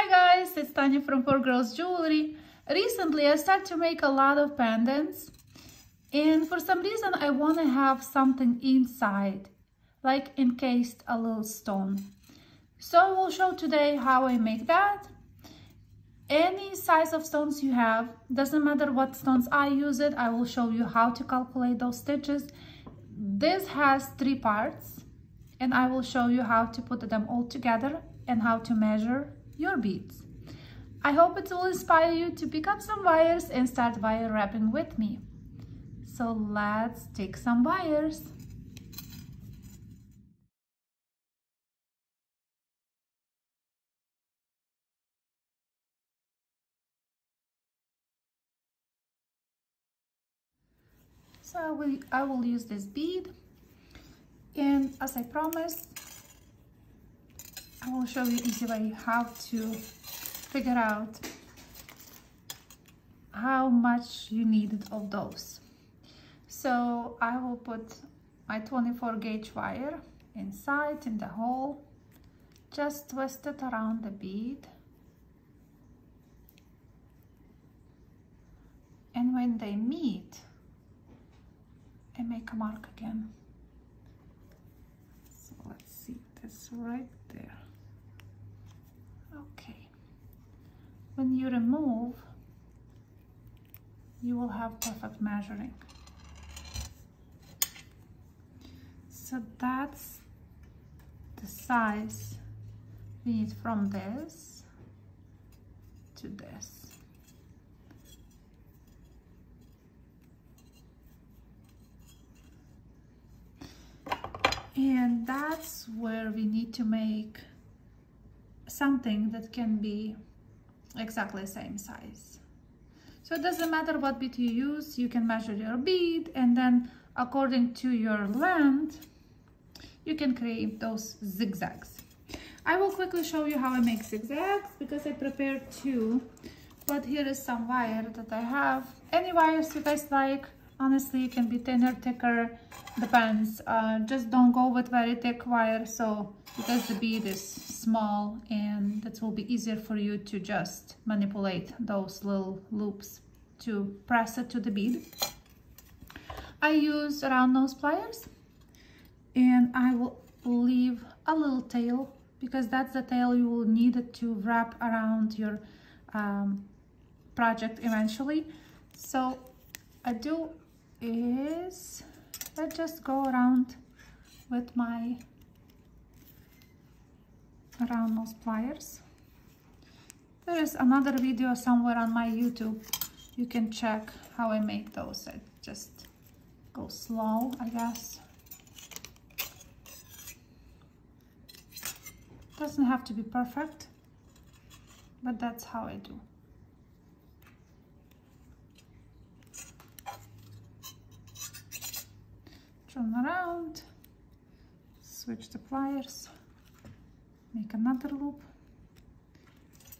Hi guys, it's Tanya from 4Girls Jewelry. Recently I started to make a lot of pendants, and for some reason I want to have something inside, like encased a little stone. So I will show today how I make that. Any size of stones you have, doesn't matter what stones I use it, I will show you how to calculate those stitches. This has 3 parts and I will show you how to put them all together and how to measure your beads. I hope it will inspire you to pick up some wires and start wire wrapping with me. So let's take some wires. So I will use this bead, and as I promised, I will show you easy way how to figure out how much you needed of those. So I will put my 24 gauge wire inside in the hole, just twist it around the bead, and when they meet, I make a mark again. So let's see, that's right there. Okay, when you remove, you will have perfect measuring. So that's the size we need from this to this. And that's where we need to make something that can be exactly the same size. So it doesn't matter what bead you use, you can measure your bead, and then according to your length, you can create those zigzags. I will quickly show you how I make zigzags because I prepared 2, but here is some wire that I have. Any wires you guys like. Honestly, it can be thinner, thicker, depends. Just don't go with very thick wire, so because the bead is small, and that will be easier for you to just manipulate those little loops to press it to the bead. I use round nose pliers, and I will leave a little tail because that's the tail you will need it to wrap around your project eventually. So I do is I just go around with my round nose pliers. There is another video somewhere on my YouTube. You can check how I make those. I just go slow, I guess. Doesn't have to be perfect, but that's how I do. Turn around, switch the pliers, make another loop,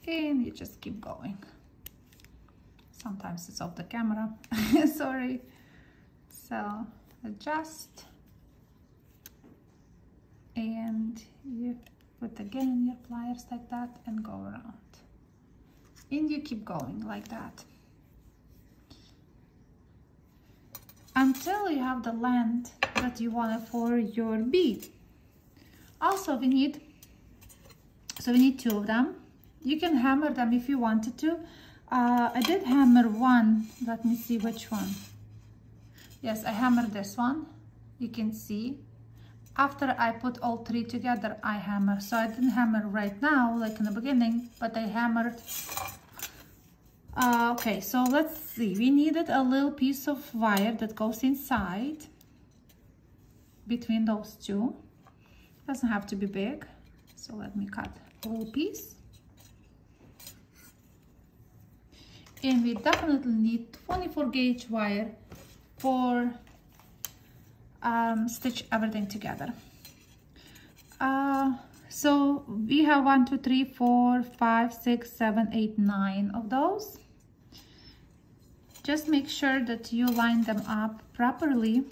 and you just keep going. Sometimes it's off the camera, sorry. So adjust, and you put again your pliers like that and go around, and you keep going like that until you have the length that you want for your bead. Also we need 2 of them. You can hammer them if you wanted to. I did hammer one. Let me see which one. Yes, I hammered this one. You can see after I put all 3 together, I hammer. So I didn't hammer right now like in the beginning, but I hammered. Okay, so let's see. We needed a little piece of wire that goes inside between those 2. Doesn't have to be big, so let me cut a little piece. And we definitely need 24 gauge wire for stitch everything together. So we have 1, 2, 3, 4, 5, 6, 7, 8, 9 of those. Just make sure that you line them up properly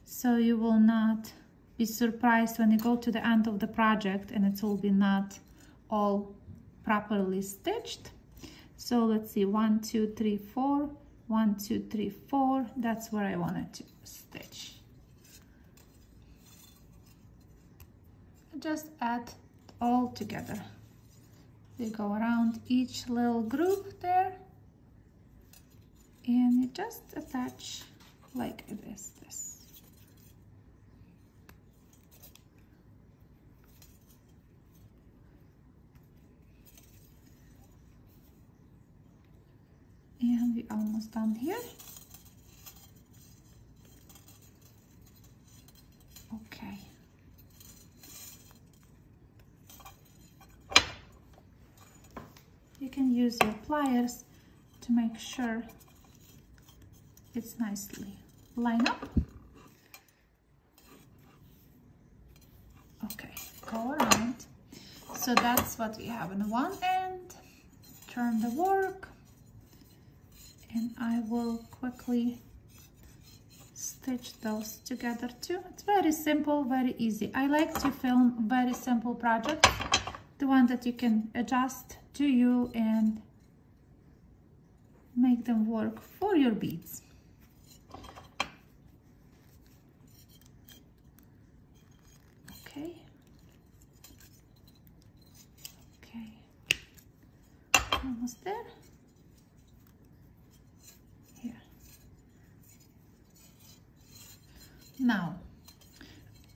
so you will not be surprised when you go to the end of the project and it will be not all properly stitched. So let's see, 1, 2, 3, 4, 1, 2, 3, 4. That's where I wanted to stitch. Just add all together. You go around each little groove there, and you just attach like this. And we're almost done here. Okay. You can use your pliers to make sure it's nicely lined up. Okay, go around. So that's what we have on one end. Turn the work. And I will quickly stitch those together too. It's very simple, very easy. I like to film very simple projects, the one that you can adjust to you and make them work for your beads. Okay. Okay. Almost there. Now,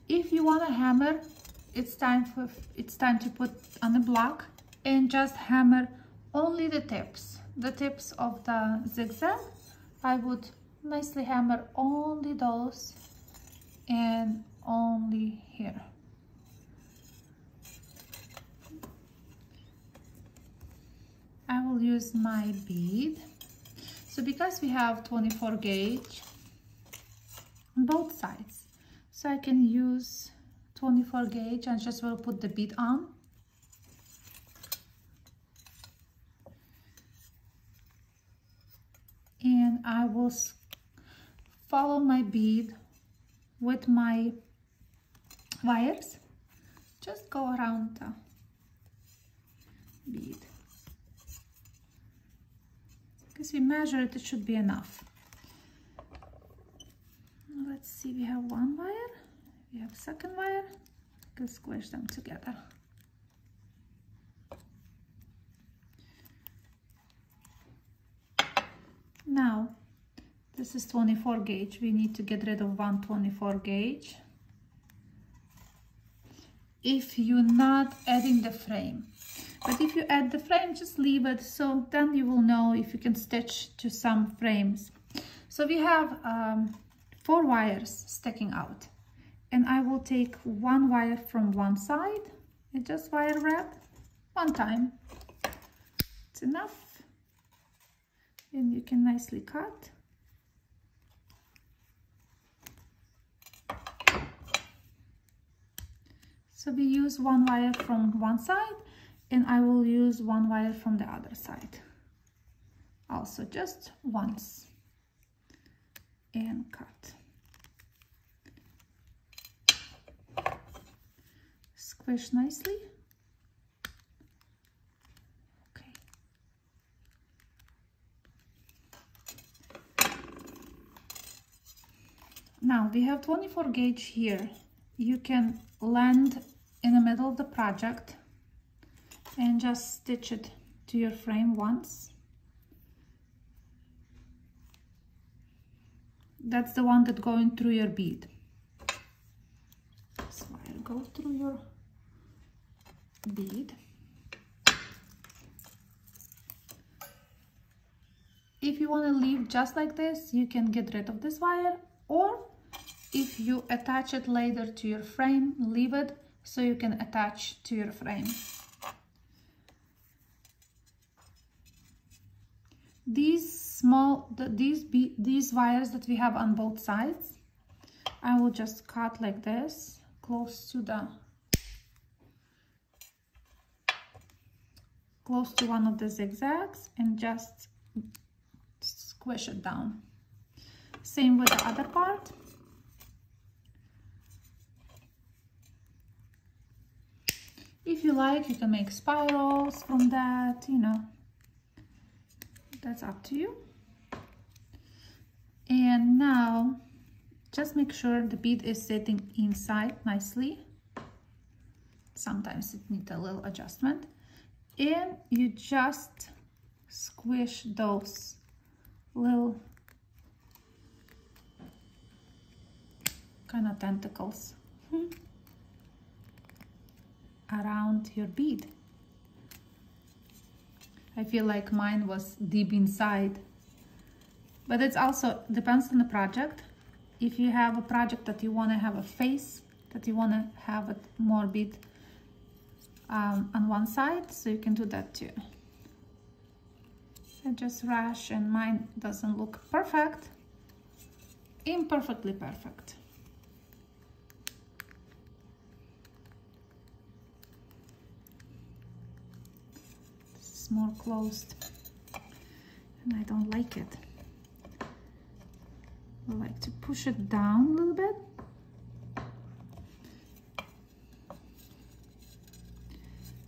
if you want a hammer, it's time to put on the block and just hammer only the tips of the zigzag. I would nicely hammer only those and only here. I will use my bead. So because we have 24 gauge on both sides, so I can use 24 gauge and just will put the bead on. And I will follow my bead with my wires. Just go around the bead. Because we measure it, it should be enough. Let's see, we have one wire, we have second wire. I can squish them together. Now, this is 24 gauge. We need to get rid of one 24 gauge. If you're not adding the frame, but if you add the frame, just leave it, so then you will know if you can stitch to some frames. So we have 4 wires sticking out, and I will take one wire from one side and just wire wrap one time. It's enough, and you can nicely cut. So we use one wire from one side, and I will use one wire from the other side. Also just once. And cut. Squish nicely. Okay. Now we have 24 gauge here. You can land in the middle of the project and just stitch it to your frame once. That's the one that's going through your bead. This wire goes through your bead. If you want to leave just like this, you can get rid of this wire, or if you attach it later to your frame, leave it so you can attach to your frame. These wires that we have on both sides, I will just cut like this, close to one of the zigzags, and just squish it down. Same with the other part. If If you like, you can make spirals from that, you know, that's up to you. And now just make sure the bead is sitting inside nicely. Sometimes it needs a little adjustment. And you just squish those little kind of tentacles around your bead. I feel like mine was deep inside, but it also depends on the project. If you have a project that you want to have a face, that you want to have it more bead on one side, so you can do that too. I just rush, and mine doesn't look perfect, imperfectly perfect. This is more closed, and I don't like it. I like to push it down a little bit.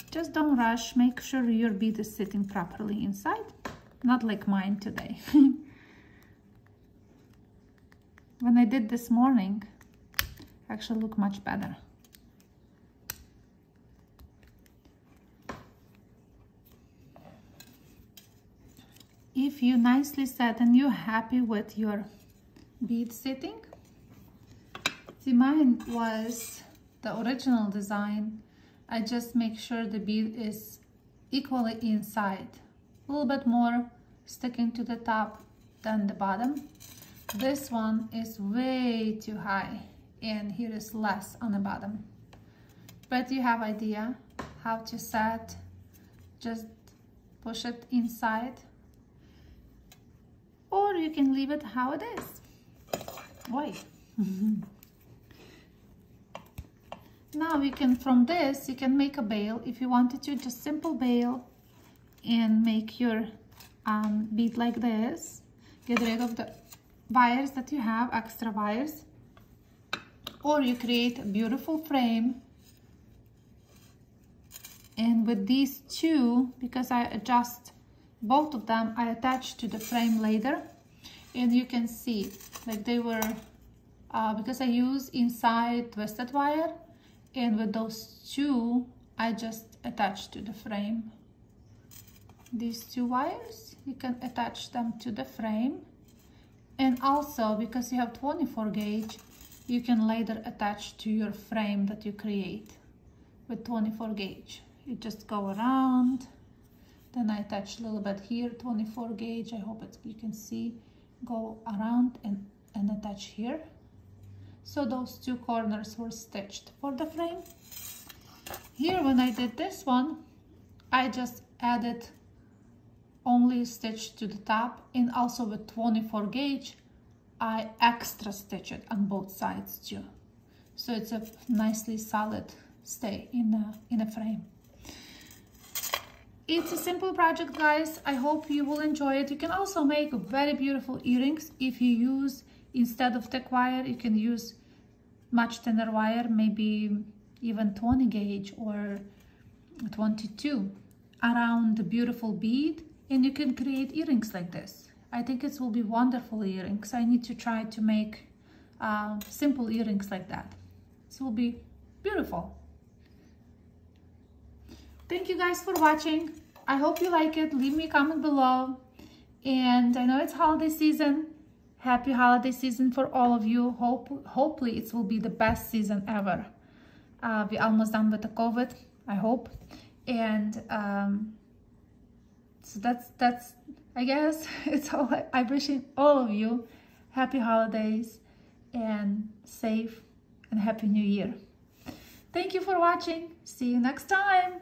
Just don't rush, make sure your bead is sitting properly inside, not like mine today. When I did this morning, actually looked much better. If you nicely set and you're happy with your bead sitting, see, mine was the original design. I just make sure the bead is equally inside, a little bit more sticking to the top than the bottom. This one is way too high, and here is less on the bottom. But you have idea how to set, just push it inside, or you can leave it how it is. Wait. Now you can, from this, you can make a bail if you wanted to, just simple bail, and make your bead like this. Get rid of the wires that you have, extra wires, or you create a beautiful frame. And with these two, because I adjust both of them, I attach to the frame later, and you can see like they were, because I use inside twisted wire, and with those two I just attach to the frame. These two wires, you can attach them to the frame, and also because you have 24 gauge, you can later attach to your frame that you create with 24 gauge. You just go around, then I attach a little bit here, 24 gauge, I hope you can see, go around and attach here. So those two corners were stitched for the frame. Here when I did this one, I just added only stitch to the top, and also with 24 gauge I extra stitch it on both sides too, so it's a nicely solid stay in a frame. It's a simple project, guys. I hope you will enjoy it. You can also make very beautiful earrings if you use, instead of thick wire, you can use much thinner wire, maybe even 20 gauge or 22 around the beautiful bead, and you can create earrings like this. I think it will be wonderful earrings. I need to try to make simple earrings like that. This will be beautiful. Thank you guys for watching. I hope you like it. Leave me a comment below. And I know it's holiday season. Happy holiday season for all of you. Hopefully it will be the best season ever. We're almost done with the COVID, I hope. And so that's I guess it's all. I'm wishing all of you happy holidays and safe and happy new year. Thank you for watching. See you next time.